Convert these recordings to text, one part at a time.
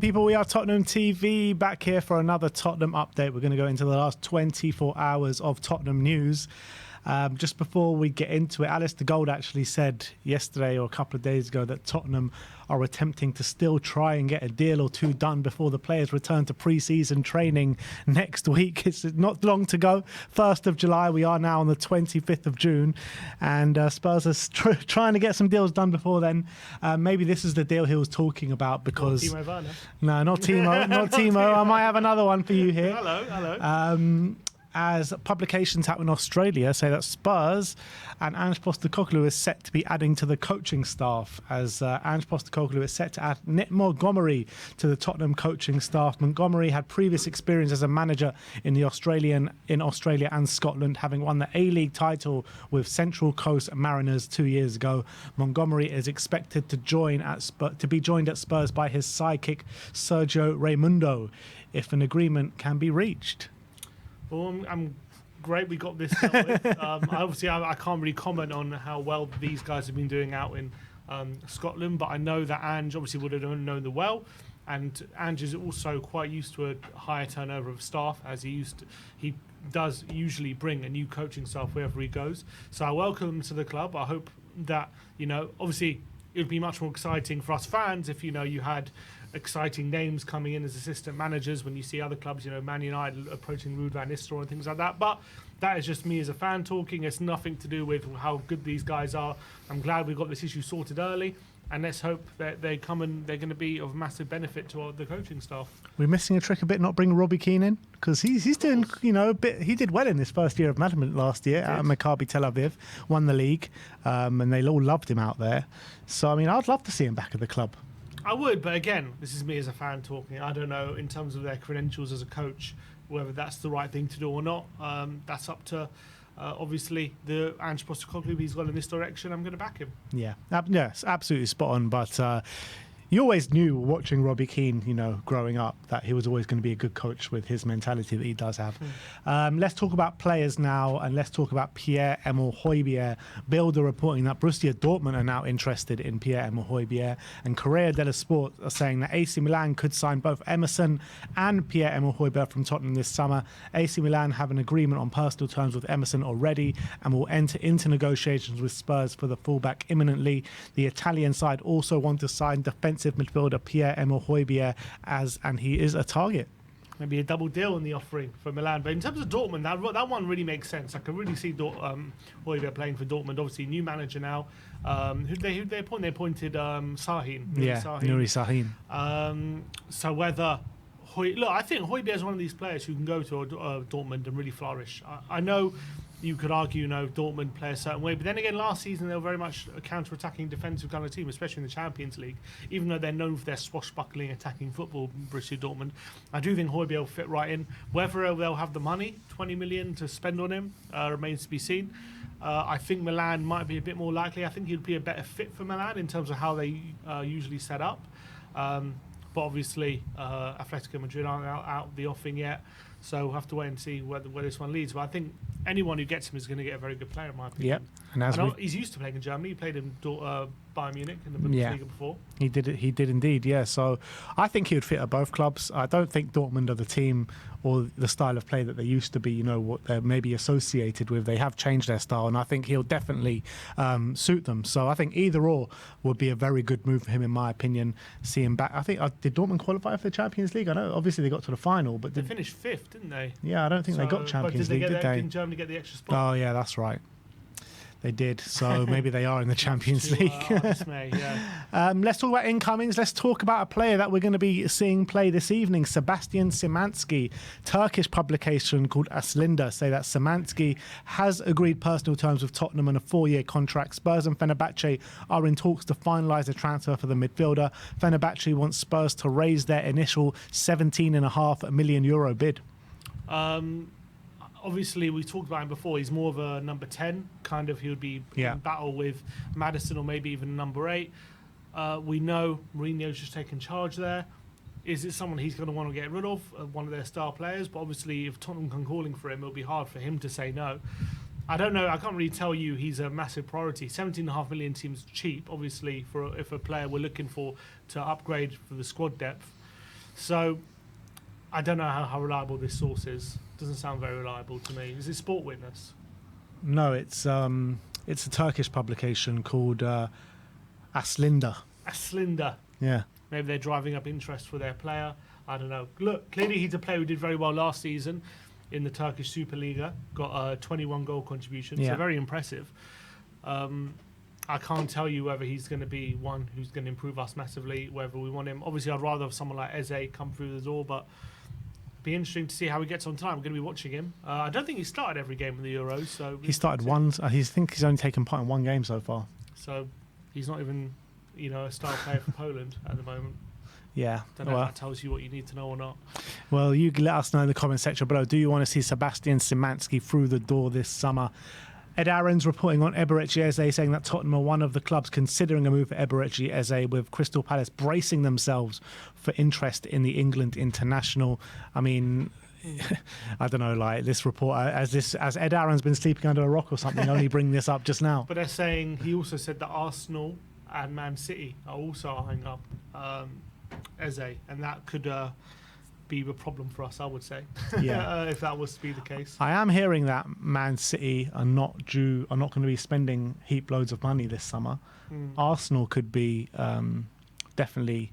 People, we are Tottenham TV, back here for another Tottenham update. We're going to go into the last 24 hours of Tottenham news. Just before we get into it, Alistair Gold actually said yesterday or a couple of days ago that Tottenham are attempting to still try and get a deal or two done before the players return to pre-season training next week. It's not long to go. 1st of July, we are now on the 25th of June, and Spurs are trying to get some deals done before then. Maybe this is the deal he was talking about because... Timo Werner. No, not Timo, not Timo. I might have another one for you here. Hello. As publications out in Australia say that Spurs and Ange Postecoglou is set to be adding to the coaching staff, as Ange Postecoglou is set to add Nick Montgomery to the Tottenham coaching staff. Montgomery had previous experience as a manager in Australia and Scotland, having won the A-League title with Central Coast Mariners 2 years ago. Montgomery is expected to be joined at Spurs by his sidekick Sergio Raimundo if an agreement can be reached. Well, I'm great we got this dealt with. I can't really comment on how well these guys have been doing out in Scotland, but I know that Ange obviously would have known them well, and Ange is also quite used to a higher turnover of staff, as he does usually bring a new coaching staff wherever he goes. So I welcome him to the club. I hope that, obviously it would be much more exciting for us fans if, you had exciting names coming in as assistant managers when you see other clubs, Man United approaching Ruud van Nistelrooy and things like that. But that is just me as a fan talking. It's nothing to do with how good these guys are. I'm glad we got this issue sorted early, and let's hope that they come and they're going to be of massive benefit to the coaching staff. We're missing a trick a bit not bringing Robbie Keane in, because he's doing, a bit. He did well in his first year of management last year at Maccabi Tel Aviv, won the league, and they all loved him out there. So, I'd love to see him back at the club. I would, but again, this is me as a fan talking. I don't know in terms of their credentials as a coach, whether that's the right thing to do or not. That's up to, obviously, the Ange Postecoglou. If he's gone in this direction, I'm going to back him. Yeah, yes, absolutely spot on. But you always knew, watching Robbie Keane, growing up, that he was always going to be a good coach with his mentality that he does have. Let's talk about players now, and let's talk about Pierre-Emile Højbjerg. Bild are reporting that Borussia Dortmund are now interested in Pierre-Emile Højbjerg, and Corriere dello Sport are saying that AC Milan could sign both Emerson and Pierre-Emile Højbjerg from Tottenham this summer. AC Milan have an agreement on personal terms with Emerson already and will enter into negotiations with Spurs for the fullback imminently. The Italian side also want to sign defensive midfielder Pierre-Emile Højbjerg, and he is a target. Maybe a double deal in the offering for Milan. But in terms of Dortmund, that one really makes sense. I can really see Højbjerg playing for Dortmund. Obviously, new manager now. Who'd they appoint? They appointed Sahin. Nuri Sahin. So whether... I think Højbjerg is one of these players who can go to Dortmund and really flourish. I know you could argue, Dortmund play a certain way, but then again, last season they were very much a counter-attacking defensive kind of team, especially in the Champions League. Even though they're known for their swashbuckling attacking football, Borussia Dortmund, I do think Højbjerg will fit right in. Whether they'll have the money, 20 million to spend on him, remains to be seen. I think Milan might be a bit more likely. I think he'd be a better fit for Milan in terms of how they usually set up. But obviously, Atletico Madrid aren't out the offing yet, so we'll have to wait and see where this one leads. But I think anyone who gets him is going to get a very good player, in my opinion. Yeah, and he's used to playing in Germany. He played in Bayern Munich in the Bundesliga before. He did indeed. Yeah, so I think he would fit at both clubs. I don't think Dortmund are the team or the style of play that they used to be. What they're maybe associated with. They have changed their style, and I think he'll definitely suit them. So I think either or would be a very good move for him, in my opinion. See him back. I think did Dortmund qualify for the Champions League? I know obviously they got to the final, but they finished 5th, didn't they? Yeah, I don't think they got Champions League, did they? Did Germany get the extra spot? Oh yeah, that's right. They did, so maybe they are in the Champions League. Let's talk about incomings. Let's talk about a player that we're going to be seeing play this evening, Sebastian Szymanski. Turkish publication called Aslinda say that Szymanski has agreed personal terms with Tottenham on a 4-year contract. Spurs and Fenerbahce are in talks to finalise a transfer for the midfielder. Fenerbahce wants Spurs to raise their initial €17.5 million bid. Obviously, we talked about him before. He's more of a number 10, kind of. He would be in battle with Maddison or maybe even number 8. We know Mourinho's just taken charge there. Is it someone he's going to want to get rid of, one of their star players? But obviously, if Tottenham come calling for him, it'll be hard for him to say no. I don't know. I can't really tell you he's a massive priority. 17.5 million seems cheap, obviously, if a player we're looking for to upgrade for the squad depth. So I don't know how reliable this source is. Doesn't sound very reliable to me. Is it Sport Witness? No, it's a Turkish publication called Aslinda. Aslinda. Yeah. Maybe they're driving up interest for their player. I don't know. Look, clearly he's a player who did very well last season in the Turkish Superliga. Got a 21 goal contribution. Yeah. So very impressive. I can't tell you whether he's going to be one who's going to improve us massively, whether we want him. Obviously, I'd rather have someone like Eze come through the door, but be interesting to see how he gets on tonight. I'm going to be watching him. I don't think he started every game in the Euros. So He started one. I think he's only taken part in one game so far. So he's not even, a star player for Poland at the moment. Yeah. Don't know if that tells you what you need to know or not. Well, you let us know in the comment section below. Do you want to see Sebastian Szymanski through the door this summer? Ed Aaron's reporting on Eberechi Eze, saying that Tottenham are one of the clubs considering a move for Eberechi Eze, with Crystal Palace bracing themselves for interest in the England international. I mean, I don't know, like this report, as Ed Aaron's been sleeping under a rock or something, only bring this up just now. But they're saying, he also said that Arsenal and Man City are also eyeing up Eze, and that could be a problem for us, I would say. Yeah. If that was to be the case. I am hearing that Man City are not going to be spending heap loads of money this summer. Arsenal could be definitely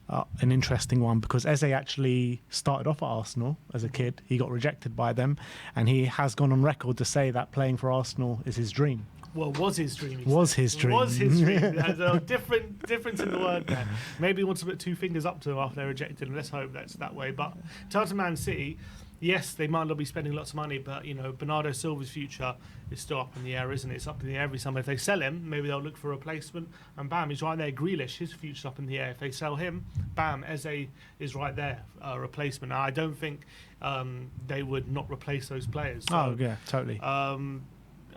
an interesting one, because Eze actually started off at Arsenal as a kid. He got rejected by them, and he has gone on record to say that playing for Arsenal is his dream. Well, was his dream. Was his dream. There's a difference in the word there. Maybe he wants to put two fingers up to him after they're rejected, and let's hope that's that way. But to Man City, yes, they might not be spending lots of money, but Bernardo Silva's future is still up in the air, isn't it? It's up in the air every summer. If they sell him, maybe they'll look for a replacement, and bam, he's right there. Grealish, his future's up in the air. If they sell him, bam, Eze is right there, a replacement. Now, I don't think they would not replace those players. So, oh yeah, totally.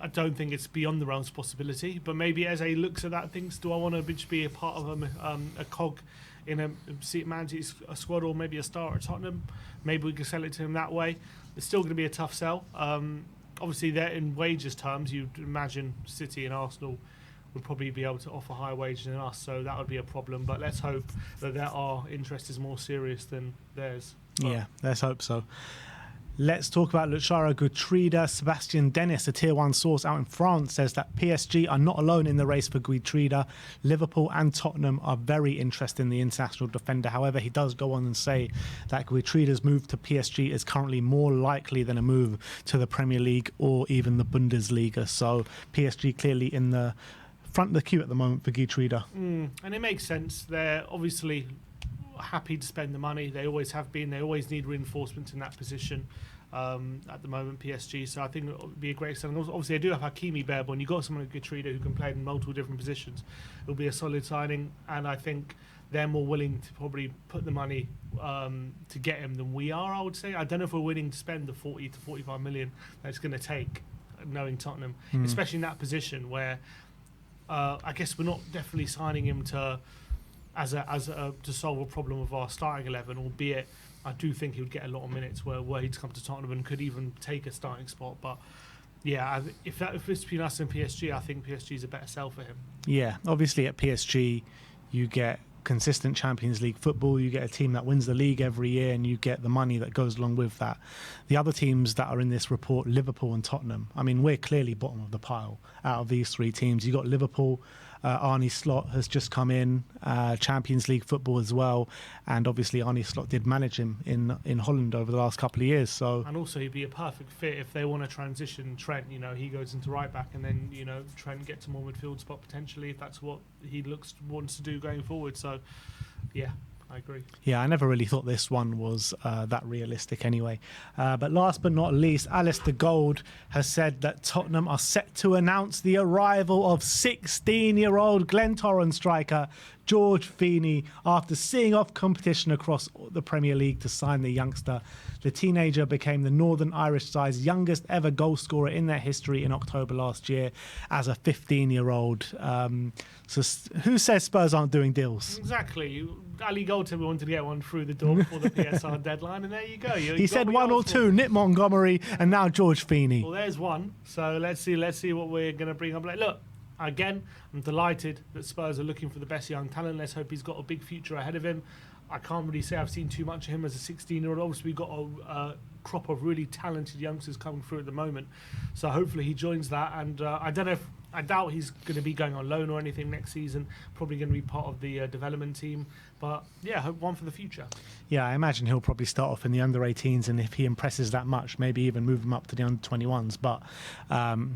I don't think it's beyond the realms of possibility, but maybe Eze looks at that and thinks, do I want to be a part of a cog in a Man City squad, or maybe a star at Tottenham? Maybe we can sell it to him that way. It's still going to be a tough sell. Obviously, they're in wages terms, you'd imagine City and Arsenal would probably be able to offer higher wages than us, so that would be a problem. But let's hope that our interest is more serious than theirs. Yeah, let's hope so. Let's talk about Geertruida. Sebastian Dennis, a Tier 1 source out in France, says that PSG are not alone in the race for Geertruida. Liverpool and Tottenham are very interested in the international defender. However, he does go on and say that Geertruida's move to PSG is currently more likely than a move to the Premier League or even the Bundesliga. So PSG clearly in the front of the queue at the moment for Geertruida. And it makes sense. They're obviously happy to spend the money. They always have been. They always need reinforcements in that position at the moment, PSG. So I think it would be a great signing. Obviously, they do have Hakimi Berbo, and you've got someone like Geertruida who can play in multiple different positions. It'll be a solid signing, and I think they're more willing to probably put the money to get him than we are, I would say. I don't know if we're willing to spend the 40 to 45 million that it's going to take, knowing Tottenham, especially in that position where I guess we're not definitely signing him to solve a problem of our starting 11, albeit I do think he would get a lot of minutes where he'd come to Tottenham and could even take a starting spot. But yeah, if it's between us and PSG, I think PSG is a better sell for him. Yeah, obviously at PSG you get consistent Champions League football, you get a team that wins the league every year, and you get the money that goes along with that. The other teams that are in this report, Liverpool and Tottenham, I mean, we're clearly bottom of the pile out of these three teams. You got Liverpool, Arne Slot has just come in, Champions League football as well, and obviously Arne Slot did manage him in Holland over the last couple of years. So, and also he'd be a perfect fit if they want to transition Trent. He goes into right back, and then Trent gets a more midfield spot potentially if that's what he wants to do going forward. So, yeah. I agree. Yeah, I never really thought this one was that realistic anyway. But last but not least, Alistair Gold has said that Tottenham are set to announce the arrival of 16-year-old Glentoran striker George Feeney after seeing off competition across the Premier League to sign the youngster. The teenager became the Northern Irish side's youngest ever goal scorer in their history in October last year as a 15-year-old. So who says Spurs aren't doing deals? Exactly. Ali Goldtime wanted to get one through the door before the PSR deadline, and there you go. He said one or two, Nick Montgomery, and now George Feeney. Well, there's one. So let's see what we're going to bring up. Look, again, I'm delighted that Spurs are looking for the best young talent. Let's hope he's got a big future ahead of him. I can't really say I've seen too much of him as a 16-year-old. Obviously, we've got a crop of really talented youngsters coming through at the moment. So hopefully he joins that. And I doubt he's going to be going on loan or anything next season. Probably going to be part of the development team. But yeah, hope one for the future. Yeah, I imagine he'll probably start off in the under-18s, and if he impresses that much, maybe even move him up to the under-21s. But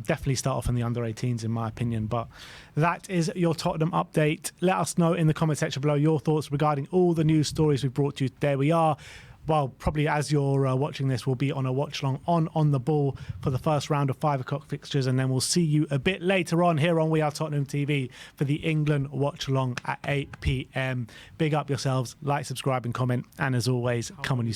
definitely start off in the under-18s, in my opinion. But that is your Tottenham update. Let us know in the comment section below your thoughts regarding all the news stories we've brought to you today. We are, well, probably as you're watching this, we'll be on a watch-along on the ball for the first round of 5 o'clock fixtures, and then we'll see you a bit later on here on We Are Tottenham TV for the England watch-along at 8 p.m. Big up yourselves, like, subscribe and comment, and as always, come on you